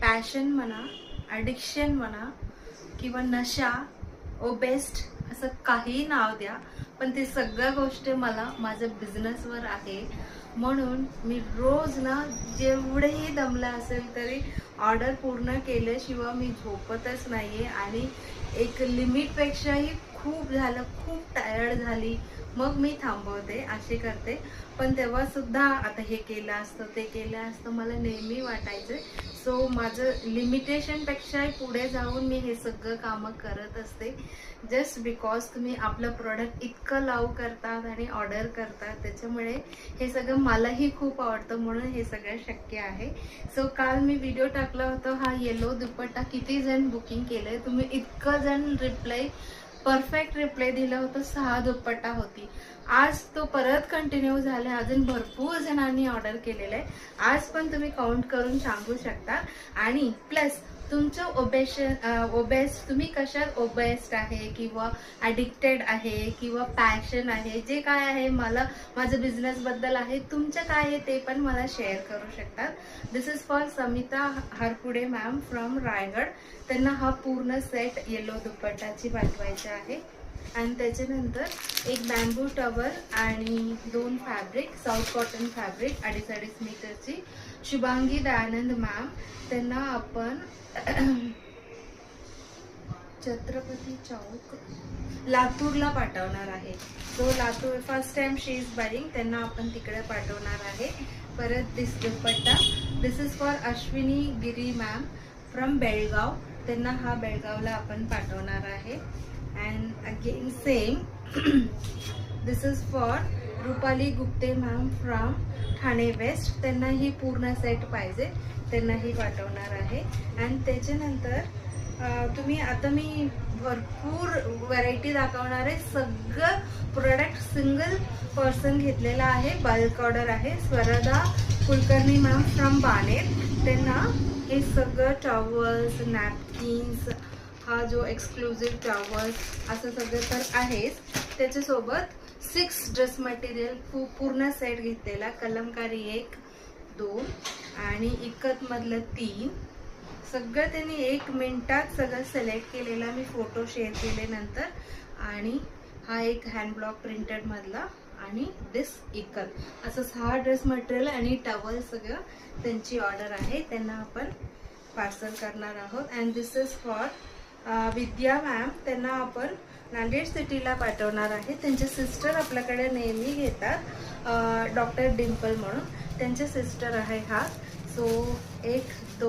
Passion म्हणा, addiction म्हणा किंवा नशा, ओबेस्ट, असं काही नाव द्या, पण ते सगळ्या गोष्टी मला माझ्या बिझनेसवर आहे. म्हणून मी रोज ना जेवढेही दमला असेल तरी ऑर्डर पूर्ण केल्याशिवाय मी झोपतच नाही आहे. आणि एक लिमिटपेक्षाही खूप झालं, खूप टायर्ड झाली, मग मी थांबवते, असे करते. पण तेव्हा सुद्धा आता हे केलं असतं, ते केलं असतं, मला नेहमी वाटायचं. सो माझं लिमिटेशनपेक्षाही पुढे जाऊन मी हे सगळं कामं करत असते. जस्ट बिकॉज तुम्ही आपलं प्रोडक्ट इतकं लव करतात आणि ऑर्डर करतात, त्याच्यामुळे हे सगळं मलाही खूप आवडतं, म्हणून हे सगळं शक्य आहे. सो काल मी व्हिडिओ टाकला होता, हा येलो दुपट्टा किती जण बुकिंग केलंय, तुम्ही इतकं जण परफेक्ट रिप्लाय दिला होता. 6 दुपट्टा होती. आज तो परत कंटिन्यू झाला, अजून भरपूर जणांनी ऑर्डर केलेलं आहे. आज पण तुम्ही काउंट करून सांगू शकता. आणि प्लस तुमचं ओबेस, तुम्ही कशात ओबेस्ट आहे किंवा ॲडिक्टेड आहे किंवा पॅशन आहे, जे काय आहे, मला माझं बिझनेसबद्दल आहे, तुमचं काय आहे ते पण मला शेअर करू शकतात. This is for Samita Harpude ma'am from Raigad. त्यांना हा पूर्ण सेट येलो दुपट्टाची पाठवायचा आहे. आणि त्याच्यानंतर एक बॅम्बू टॉवर आणि 2 फॅब्रिक, साऊथ कॉटन फॅब्रिक 2.5 मीटरची, शुभांगी दयानंद मॅम. त्यांना आपण छत्रपती चौक लातूरला पाठवणार आहे. तो Latur first time she is buying, त्यांना आपण तिकडे पाठवणार आहे. परत this dupatta, this is for Ashwini Giri ma'am from Belgaum. त्यांना हा बेळगावला आपण पाठवणार आहे. And again same this is for Rupali Gupte ma'am from Thane west. त्यांना ही पूर्ण सेट पाहिजे, त्यांनाही पाठवणार आहे. अँड त्याच्यानंतर तुम्ही आता मी भरपूर व्हरायटी दाखवणार आहे. सगळं प्रोडक्ट सिंगल पर्सन घेतलेला आहे, बल्क ऑर्डर आहे. Swarda Kulkarni ma'am from Baner. त्यांना हे सगळं टॉवल्स, नॅपकिन्स, हा जो एक्सक्लुझिव्ह टॉवल्स, असं सगळं तर आहेच. त्याच्यासोबत 6 ड्रेस मटेरियल पूर्ण सेट घेतलेला, कलमकारी 1, 2 आणि इकतमधलं 3. सगळं त्यांनी 1 मिनिटात सगळं सिलेक्ट केलेला, मी फोटो शेअर केले नंतर. आणि हा एक हँड ब्लॉक प्रिंटेड मधला आणि दिस इकत, असं 6 ड्रेस मटेरियल आणि टॉवल सगळं त्यांची ऑर्डर आहे. त्यांना आपण पार्सल करणार आहोत. And this is for Vidya ma'am. त्यांना आपण नांदेड सिटीला पाठवणार आहे. त्यांचे सिस्टर आपल्याकडे नेहमी घेतात, डॉक्टर डिम्पल म्हणून त्यांचे सिस्टर आहे हा. सो 1, 2,